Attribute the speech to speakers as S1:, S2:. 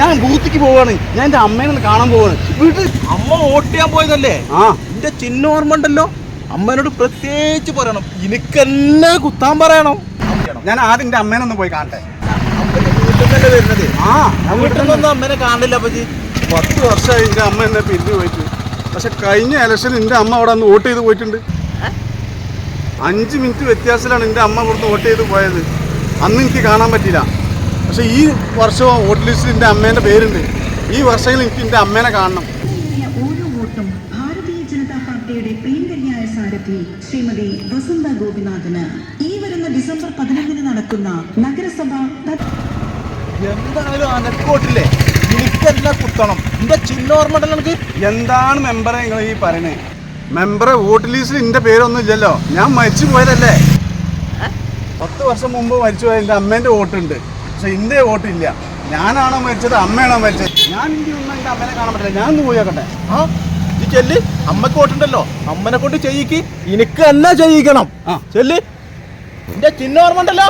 S1: ഞാൻ ബൂത്തിക്ക് പോവാണ്. ഞാൻ എന്റെ അമ്മേനെ ഒന്ന് കാണാൻ പോവാണ്. വീട്ടിൽ
S2: അമ്മ വോട്ട് ചെയ്യാൻ പോയതല്ലേ?
S1: ആ
S2: എന്റെ ചിഹ്നം ഓർമ്മ ഉണ്ടല്ലോ. അമ്മേനോട് പ്രത്യേകിച്ച് പറയണം, എനിക്കെന്നെ കുത്താൻ പറയണം.
S1: ഞാൻ ആദ്യം എന്റെ അമ്മേനെ ഒന്ന് പോയി കാണട്ടെ.
S2: അമ്മന്റെ വീട്ടിൽ തന്നെ വരുന്നത്.
S1: ആ ഞാൻ
S2: വീട്ടിൽ നിന്നൊന്നും അമ്മേനെ കാണില്ല അപ്പച്ചി.
S1: 10 വർഷമായി എന്റെ അമ്മ എന്നെ പിരിഞ്ഞു പോയിട്ട്. പക്ഷെ കഴിഞ്ഞ ഇലക്ഷനിൽ എന്റെ അമ്മ അവിടെ ഒന്ന് വോട്ട് ചെയ്ത് പോയിട്ടുണ്ട്. 5 മിനിറ്റ് വ്യത്യാസത്തിലാണ് എന്റെ അമ്മ ഇവിടുന്ന് വോട്ട് ചെയ്ത് പോയത്. അന്ന് എനിക്ക് കാണാൻ പറ്റില്ല. പക്ഷെ ഈ വർഷവും വോട്ട് ലിസ്റ്റിൽ എന്റെ അമ്മേന്റെ പേരുണ്ട്. ഈ വർഷങ്ങളിൽ എനിക്ക് എന്റെ അമ്മേനെ കാണണം.
S3: ഓരോ വോട്ടും ഭാരതീയ ജനതാ പാർട്ടിയുടെ പ്രിയങ്കരിയായ സാരഥി ശ്രീമതി വസന്ത ഗോപിനാഥന് ഈ വരുന്ന ഡിസംബർ 11 നടക്കുന്ന നഗരസഭ
S2: എന്തായാലും അനക്കോട്ടില്ലേ, എനിക്കെന്നെ കുത്തണം. എന്റെ ചിഹ്നം ഓർമ്മ ഉണ്ടല്ലോ എനിക്ക്.
S1: എന്താണ് മെമ്പറെ നിങ്ങൾ ഈ പറയണേ? മെമ്പറെ വോട്ട് ലിസ്റ്റിൽ എന്റെ പേരൊന്നും ഇല്ലല്ലോ. ഞാൻ മരിച്ചു പോയതല്ലേ. 10 വർഷം മുമ്പ് മരിച്ചു പോയ എന്റെ അമ്മേന്റെ വോട്ടുണ്ട്. പക്ഷെ എന്റെ വോട്ടില്ല. ഞാനാണോ മരിച്ചത്, അമ്മയാണോ മരിച്ചത്? ഞാൻ എന്റെ അമ്മേനെ കാണാൻ പറ്റില്ല. ഞാൻ ഒന്ന് പോയി നോക്കട്ടെ.
S2: ആ ഈ ചെല്ല്, അമ്മക്ക് വോട്ടുണ്ടല്ലോ, അമ്മനെ കൊണ്ട് ചെയ്യിക്ക്. എനിക്ക് തന്നെ ചെയ്യിക്കണം.
S1: ആ
S2: ചെല്ല്, എന്റെ ചിഹ്നം ഓർമ്മ ഉണ്ടല്ലോ.